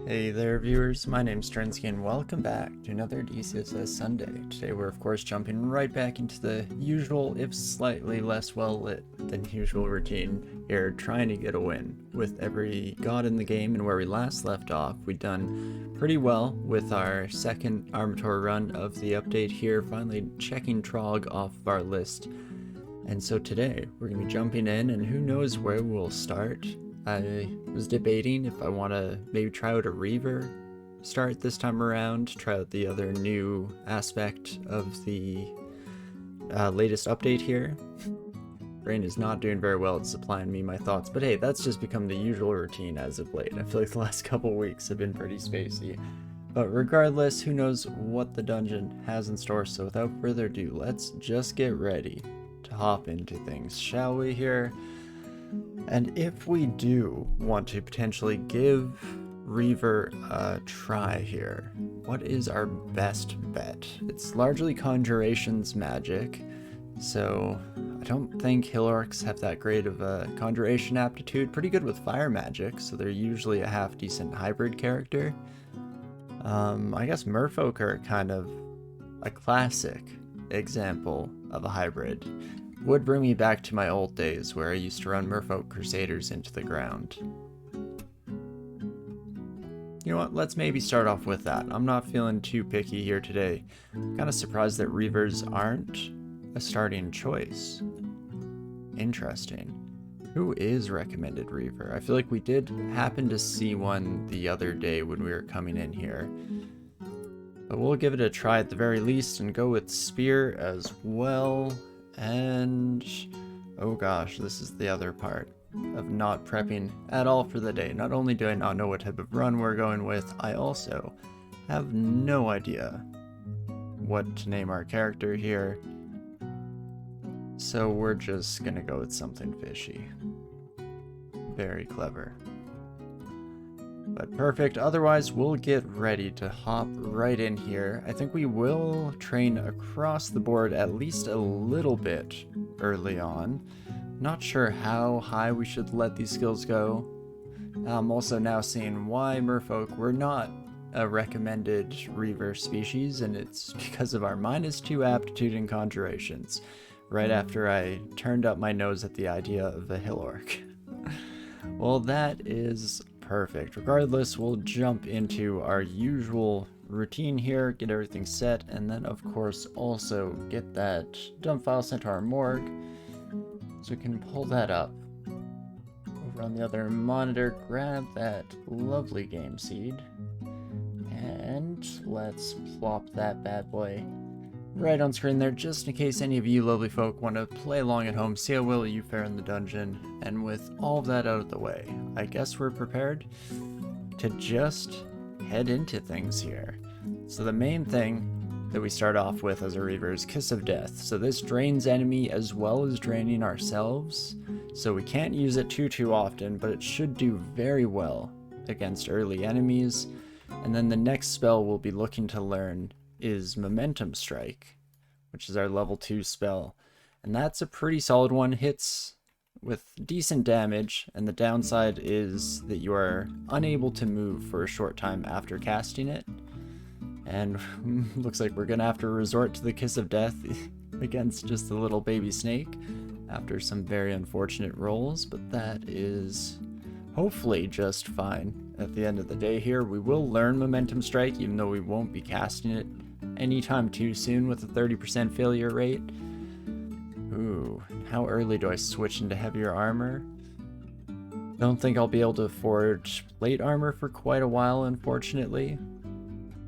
Hey there viewers, my name's Torinski and welcome back to another DCSS Sunday. Today we're of course jumping right back into the usual, if slightly less well lit than usual routine here, trying to get a win with every god in the game. And where we last left off, we'd done pretty well with our second Armator run of the update here, finally checking Trog off of our list. And so today we're going to be jumping in, and who knows where we'll start. I was debating if I want to maybe try out a Reaver start this time around, try out the other new aspect of the latest update here. Brain is not doing very well at supplying me my thoughts, but hey, that's just become the usual routine as of late. I feel like the last couple weeks have been pretty spacey. But regardless, who knows what the dungeon has in store, so without further ado, let's just get ready to hop into things, shall we here? And if we do want to potentially give Reaver a try here, what is our best bet? It's largely Conjuration's magic, so I don't think Hill Orcs have that great of a Conjuration aptitude. Pretty good with fire magic, so they're usually a half-decent hybrid character. I guess Merfolk are kind of a classic example of a hybrid. Would bring me back to my old days where I used to run Merfolk Crusaders into the ground. You know what, let's maybe start off with that. I'm not feeling too picky here today. I'm kind of surprised that Reavers aren't a starting choice. Interesting. Who is recommended Reaver? I feel like we did happen to see one the other day when we were coming in here. But we'll give it a try at the very least and go with Spear as well. And oh gosh, this is the other part of not prepping at all for the day. Not only do I not know what type of run we're going with, I also have no idea what to name our character here. So we're just gonna go with something fishy. Very clever. But perfect, otherwise we'll get ready to hop right in here. I think we will train across the board at least a little bit early on. Not sure how high we should let these skills go. I'm also now seeing why Merfolk were not a recommended Reaver species, and it's because of our -2 aptitude in Conjurations, right after I turned up my nose at the idea of a Hill Orc. Well, that is perfect. Regardless, we'll jump into our usual routine here, get everything set, and then of course also get that dump file sent to our morgue. So we can pull that up over on the other monitor, grab that lovely game seed, and let's plop that bad boy right on screen there, just in case any of you lovely folk want to play along at home, see how well you fare in the dungeon. And with all of that out of the way, I guess we're prepared to just head into things here. So the main thing that we start off with as a Reaver is Kiss of Death. So this drains enemy as well as draining ourselves. So we can't use it too often, but it should do very well against early enemies. And then the next spell we'll be looking to learn is Momentum Strike, which is our level 2 spell, and that's a pretty solid one. Hits with decent damage, and the downside is that you are unable to move for a short time after casting it, and looks like we're gonna have to resort to the Kiss of Death against just a little baby snake after some very unfortunate rolls, but that is hopefully just fine at the end of the day here. We will learn Momentum Strike, even though we won't be casting it anytime too soon with a 30% failure rate. Ooh, how early do I switch into heavier armor? Don't think I'll be able to afford plate armor for quite a while, unfortunately.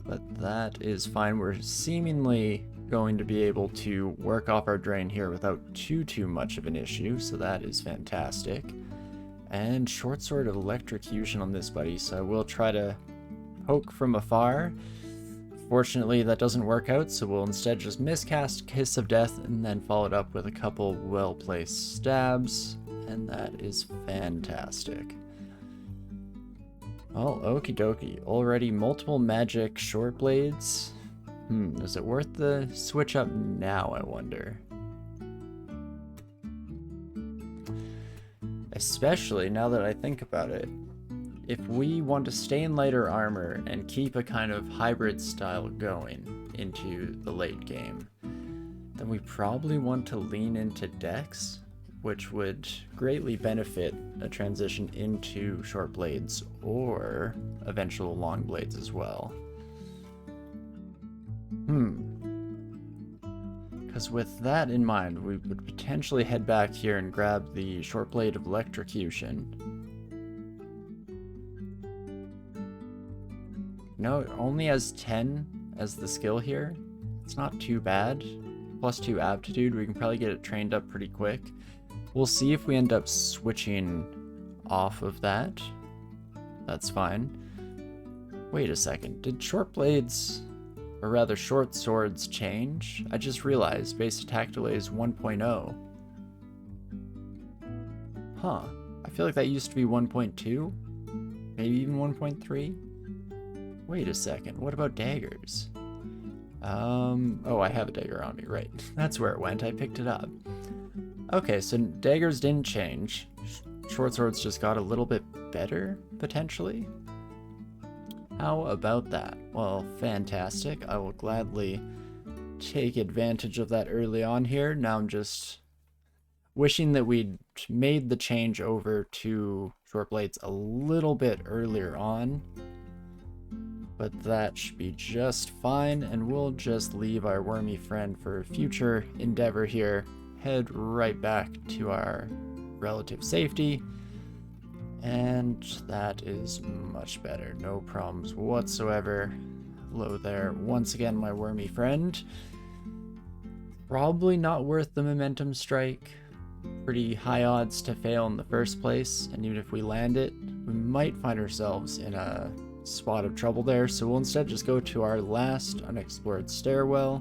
But that is fine. We're seemingly going to be able to work off our drain here without too much of an issue, so that is fantastic. And short sword of electrocution on this buddy, so I will try to poke from afar. Fortunately, that doesn't work out, so we'll instead just miscast Kiss of Death and then follow it up with a couple well-placed stabs, and that is fantastic. Well, okie dokie. Already multiple magic short blades. Is it worth the switch up now, I wonder? Especially now that I think about it. if we want to stay in lighter armor and keep a kind of hybrid style going into the late game, then we probably want to lean into Dex, which would greatly benefit a transition into short blades or eventual long blades as well. Because with that in mind, we would potentially head back here and grab the short blade of electrocution. No, it only has 10 as the skill here. It's not too bad. +2 aptitude, we can probably get it trained up pretty quick. We'll see if we end up switching off of that. That's fine. Wait a second, did short blades, or rather short swords, change? I just realized base attack delay is 1.0. Huh, I feel like that used to be 1.2? Maybe even 1.3? Wait a second, what about daggers? Oh, I have a dagger on me, right. That's where it went, I picked it up. Okay, so daggers didn't change. Short swords just got a little bit better, potentially? How about that? Well, fantastic. I will gladly take advantage of that early on here. Now I'm just wishing that we'd made the change over to short blades a little bit earlier on. But that should be just fine, and we'll just leave our wormy friend for future endeavor here. Head right back to our relative safety, and that is much better. No problems whatsoever. Hello there once again, my wormy friend. Probably not worth the momentum strike. Pretty high odds to fail in the first place, and even if we land it, we might find ourselves in a spot of trouble there, so we'll instead just go to our last unexplored stairwell,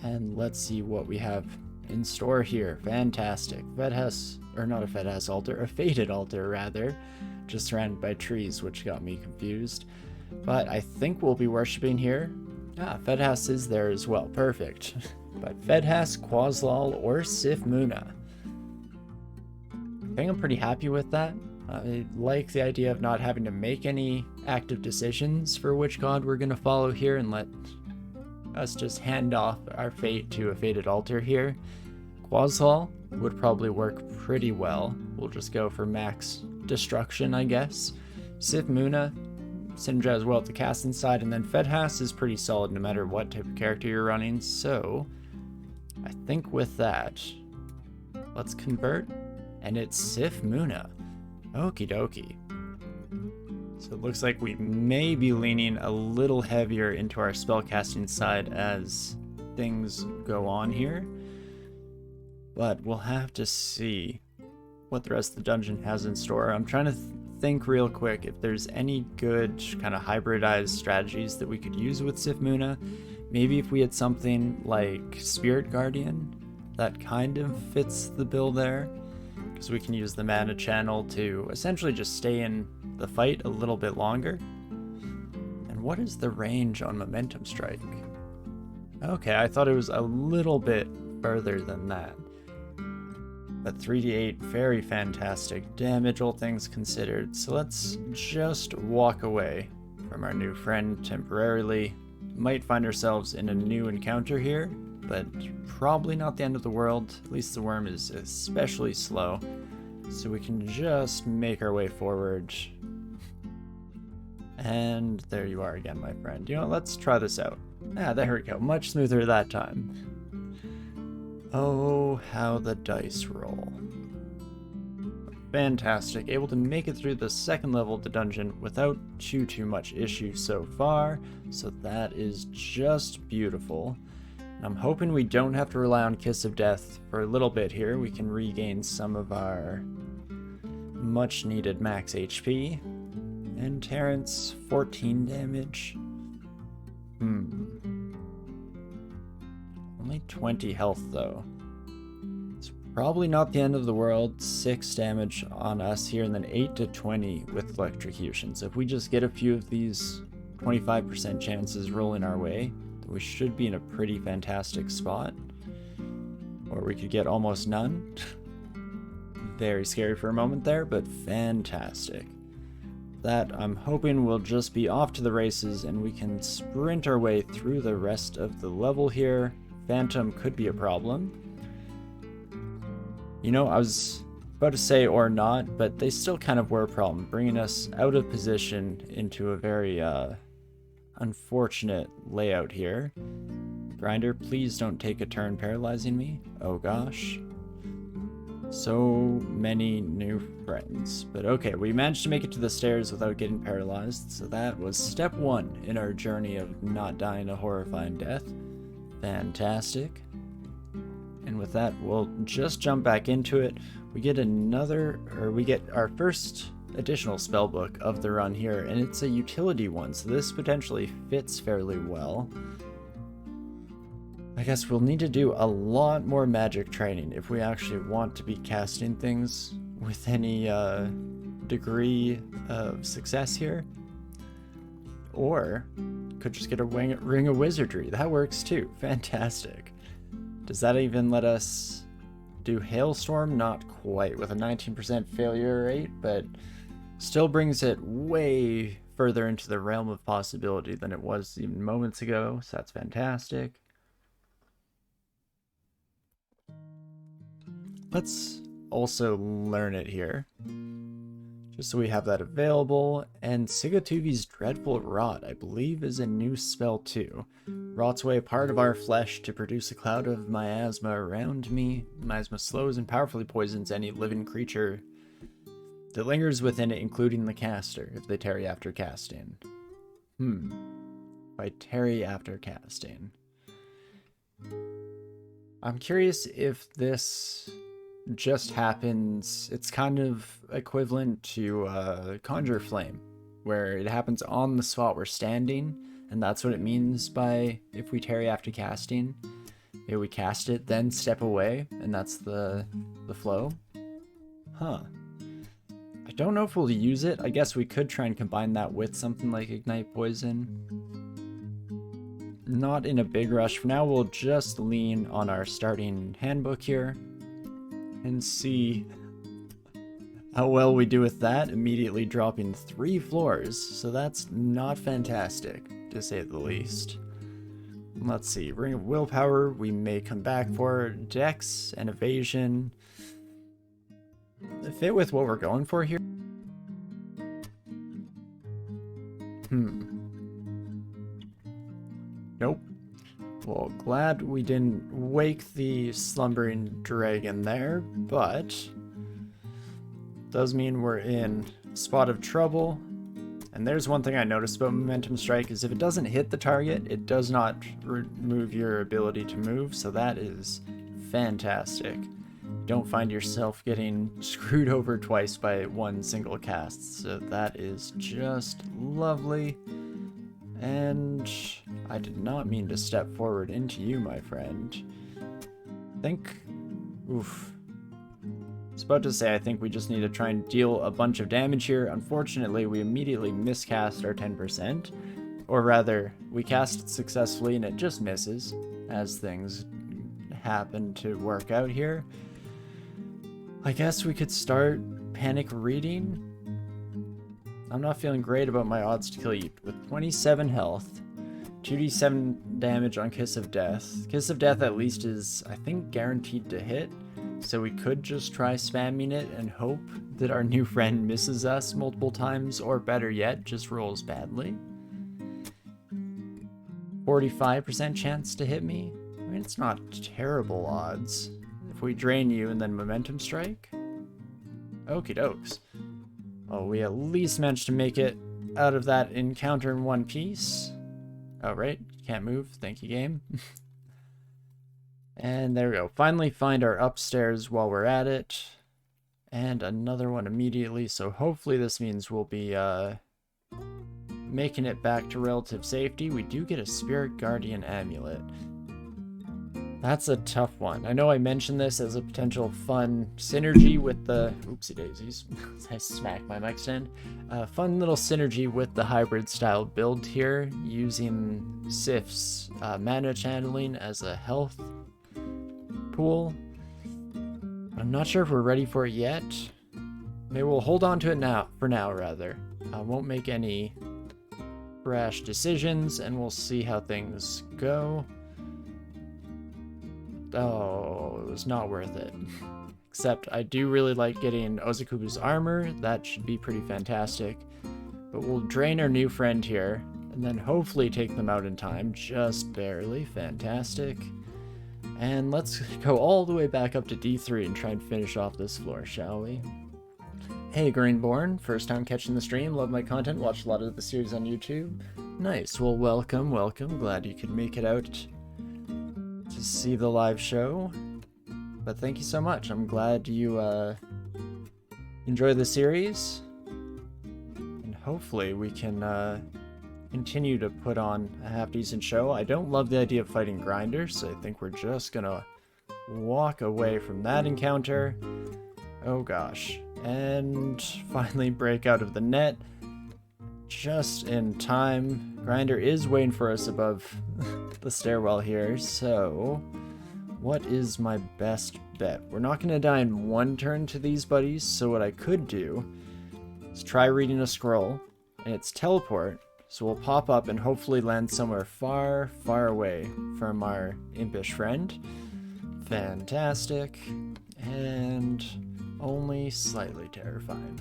and let's see what we have in store here. Fantastic. A faded altar rather, just surrounded by trees, which got me confused. But I think we'll be worshipping here. Fedhas is there as well, perfect. But Fedhas, Quaslal, or Sif Muna. I think I'm pretty happy with that. I like the idea of not having to make any active decisions for which god we're going to follow here and let us just hand off our fate to a faded altar here. Quaslal would probably work pretty well. We'll just go for max destruction, I guess. Sif Muna, synergize as well at the casting side, and then Fedhas is pretty solid no matter what type of character you're running, so I think with that, let's convert, and it's Sif Muna. Okie dokie. So it looks like we may be leaning a little heavier into our spellcasting side as things go on here. But we'll have to see what the rest of the dungeon has in store. I'm trying to think real quick if there's any good kind of hybridized strategies that we could use with Sif Muna. Maybe if we had something like Spirit Guardian, that kind of fits the bill there. Because we can use the mana channel to essentially just stay in the fight a little bit longer. And what is the range on Momentum Strike? Okay, I thought it was a little bit further than that. But 3d8, very fantastic damage, all things considered. So let's just walk away from our new friend temporarily. Might find ourselves in a new encounter here, but probably not the end of the world. At least the worm is especially slow, so we can just make our way forward. And there you are again, my friend. You know, let's try this out. There we go. Much smoother that time. Oh, how the dice roll. Fantastic. Able to make it through the second level of the dungeon without too much issue so far, so that is just beautiful. I'm hoping we don't have to rely on Kiss of Death for a little bit here. We can regain some of our much needed max HP. And Terrence, 14 damage. Only 20 health though. It's probably not the end of the world. 6 damage on us here, and then 8 to 20 with electrocution. So if we just get a few of these 25% chances rolling our way, we should be in a pretty fantastic spot. Or we could get almost none. Very scary for a moment there, but fantastic. that I'm hoping will just be off to the races and we can sprint our way through the rest of the level here. Phantom could be a problem. You know, I was about to say or not, but they still kind of were a problem, bringing us out of position into a very unfortunate layout here. Grinder, please don't take a turn paralyzing me. Oh gosh. So many new friends. But okay, we managed to make it to the stairs without getting paralyzed, so that was step 1 in our journey of not dying a horrifying death. Fantastic. And with that, we'll just jump back into it. We get our first additional spellbook of the run here, and it's a utility one, so this potentially fits fairly well. I guess we'll need to do a lot more magic training if we actually want to be casting things with any degree of success here. Or could just get a ring of wizardry. That works too. Fantastic. Does that even let us do hailstorm? Not quite, with a 19% failure rate, but still brings it way further into the realm of possibility than it was even moments ago, so that's fantastic. Let's also learn it here, just so we have that available. And Sigatuvi's Dreadful Rot, I believe, is a new spell too. Rots away a part of our flesh to produce a cloud of miasma around me. Miasma slows and powerfully poisons any living creature that lingers within it, including the caster, if they tarry after casting. If I tarry after casting. I'm curious if this just happens. It's kind of equivalent to Conjure Flame, where it happens on the spot we're standing, and that's what it means by if we tarry after casting. Maybe we cast it, then step away, and that's the flow. Huh. I don't know if we'll use it. I guess we could try and combine that with something like Ignite Poison. Not in a big rush. For now, we'll just lean on our starting handbook here and see how well we do with that, immediately dropping 3 floors. So that's not fantastic, to say the least. Let's see, Ring of Willpower, we may come back for. Dex and Evasion. Fit with what we're going for here? Nope. Well, glad we didn't wake the slumbering dragon there, but does mean we're in a spot of trouble. And there's one thing I noticed about Momentum Strike is if it doesn't hit the target, it does not remove your ability to move, so that is fantastic. Don't find yourself getting screwed over twice by one single cast, so that is just lovely. And I did not mean to step forward into you, my friend. Oof. I was about to say, I think we just need to try and deal a bunch of damage here. Unfortunately, we immediately miscast our 10%. Or rather, we cast it successfully and it just misses, as things happen to work out here. I guess we could start panic reading. I'm not feeling great about my odds to kill you. With 27 health, 2d7 damage on Kiss of Death. Kiss of Death at least is, I think, guaranteed to hit. So we could just try spamming it and hope that our new friend misses us multiple times, or better yet, just rolls badly. 45% chance to hit me? I mean, it's not terrible odds. If we drain you and then Momentum Strike? Okie dokes. Well, we at least managed to make it out of that encounter in one piece. Oh, right. Can't move. Thank you, game. And there we go. Finally find our upstairs while we're at it. And another one immediately. So hopefully this means we'll be making it back to relative safety. We do get a Spirit Guardian Amulet. That's a tough one. I know I mentioned this as a potential fun synergy with the... Oopsie daisies. I smacked my mic stand. Fun little synergy with the hybrid style build here, using Sif's mana channeling as a health pool. I'm not sure if we're ready for it yet. Maybe we'll hold on to it now, for now, rather. Won't make any rash decisions, and we'll see how things go. Oh, it was not worth it. Except I do really like getting Ozakubu's armor. That should be pretty fantastic. But we'll drain our new friend here, and then hopefully take them out in time. Just barely. Fantastic. And let's go all the way back up to D3 and try and finish off this floor, shall we? Hey, Greenborn. First time catching the stream. Love my content. Watched a lot of the series on YouTube. Nice. Well, welcome, welcome. Glad you could make it out to see the live show. But thank you so much. I'm glad you enjoy the series. And hopefully we can continue to put on a half-decent show. I don't love the idea of fighting grinders, so I think we're just gonna walk away from that encounter. Oh gosh. And finally break out of the net. Just in time. Grinder is waiting for us above the stairwell here, so what is my best bet? We're not going to die in one turn to these buddies, so what I could do is try reading a scroll, and it's teleport, so we'll pop up and hopefully land somewhere far, far away from our impish friend. Fantastic. And only slightly terrifying.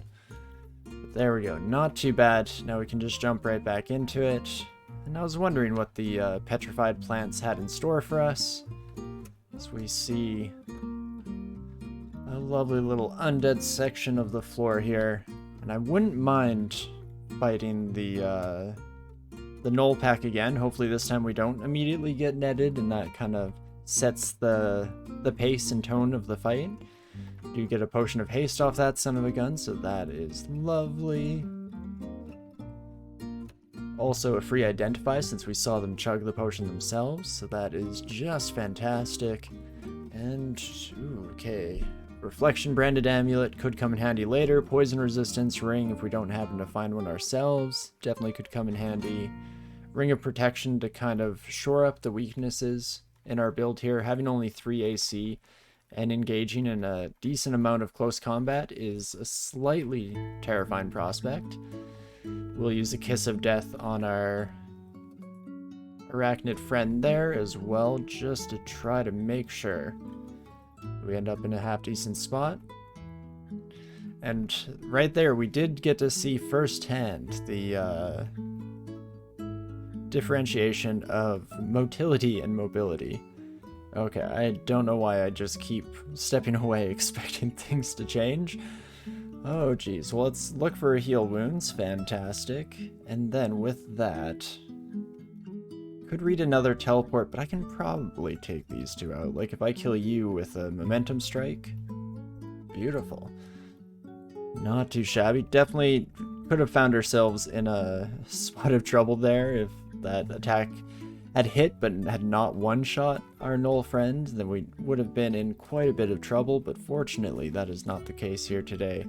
But there we go. Not too bad. Now we can just jump right back into it. And I was wondering what the petrified plants had in store for us. As we see a lovely little undead section of the floor here. And I wouldn't mind fighting the null pack again. Hopefully this time we don't immediately get netted, and that kind of sets the pace and tone of the fight. Do get a potion of haste off that son of a gun, so that is lovely. Also a free identify since we saw them chug the potion themselves, so that is just fantastic. And, ooh, okay, reflection branded amulet could come in handy later. Poison resistance ring if we don't happen to find one ourselves, definitely could come in handy. Ring of protection to kind of shore up the weaknesses in our build here. Having only 3 AC and engaging in a decent amount of close combat is a slightly terrifying prospect. We'll use a Kiss of Death on our arachnid friend there as well, just to try to make sure we end up in a half-decent spot. And right there, we did get to see firsthand the differentiation of motility and mobility. Okay, I don't know why I just keep stepping away expecting things to change. Oh geez, well let's look for heal wounds, fantastic. And then with that, could read another teleport, but I can probably take these two out. Like if I kill you with a momentum strike, beautiful. Not too shabby. Definitely could have found ourselves in a spot of trouble there if that attack had hit but had not one-shot our null friend, then we would have been in quite a bit of trouble, but fortunately that is not the case here today.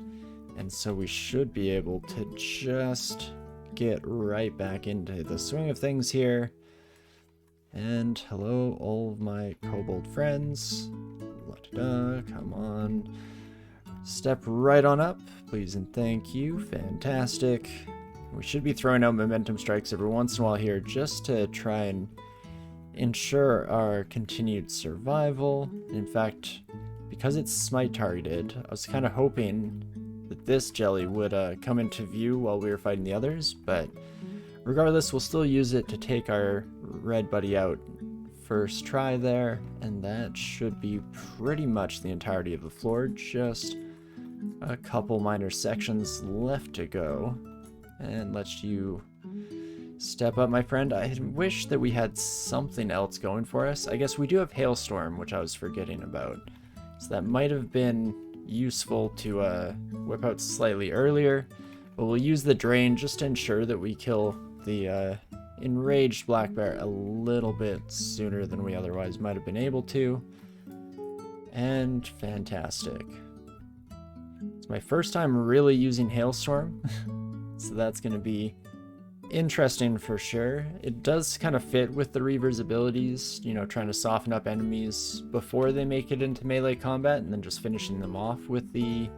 And so we should be able to just get right back into the swing of things here. And hello, all of my kobold friends. La-da-da, come on. Step right on up, please and thank you. Fantastic. We should be throwing out momentum strikes every once in a while here just to try and ensure our continued survival. In fact, because it's smite targeted, I was kind of hoping that this jelly would come into view while we were fighting the others, but regardless, we'll still use it to take our red buddy out first try there, and that should be pretty much the entirety of the floor. Just a couple minor sections left to go. And let you step up, my friend. I wish that we had something else going for us. I guess we do have Hailstorm, which I was forgetting about. So that might have been useful to whip out slightly earlier. But we'll use the Drain just to ensure that we kill the enraged black bear a little bit sooner than we otherwise might have been able to. And fantastic. It's my first time really using Hailstorm. So that's going to be interesting for sure. It does kind of fit with the Reaver's abilities, you know, trying to soften up enemies before they make it into melee combat and then just finishing them off with the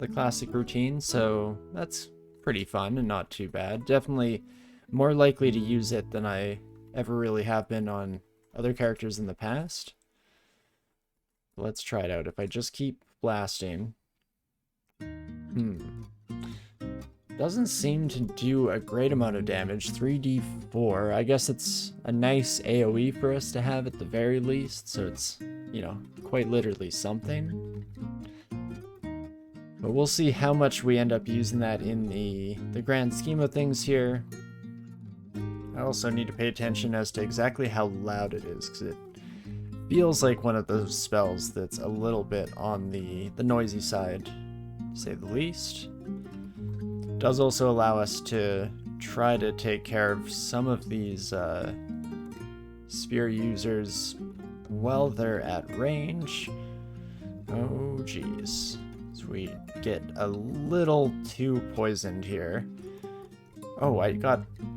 the classic routine, so that's pretty fun and not too bad. Definitely more likely to use it than I ever really have been on other characters in the past. Let's try it out. If I just keep blasting... Doesn't seem to do a great amount of damage. 3d4. I guess it's a nice AoE for us to have at the very least, so it's, you know, quite literally something. But we'll see how much we end up using that in the grand scheme of things here. I also need to pay attention as to exactly how loud it is, because it feels like one of those spells that's a little bit on the noisy side, to say the least. Does also allow us to try to take care of some of these spear users while they're at range. Oh geez, so we get a little too poisoned here. Oh,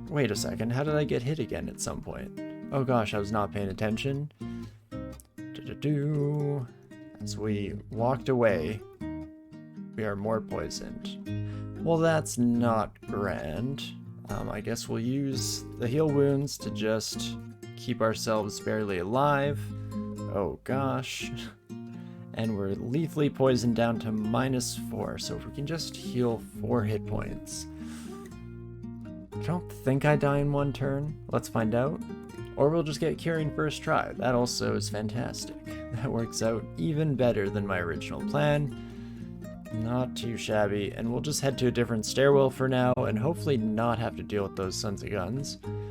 wait a second, how did I get hit again at some point? Oh gosh, I was not paying attention. As we walked away, we are more poisoned. Well, that's not grand. I guess we'll use the heal wounds to just keep ourselves barely alive. Oh gosh. And we're lethally poisoned down to -4, so if we can just heal 4 hit points. I don't think I die in one turn. Let's find out. Or we'll just get curing first try. That also is fantastic. That works out even better than my original plan. Not too shabby, and we'll just head to a different stairwell for now, and hopefully not have to deal with those sons of guns.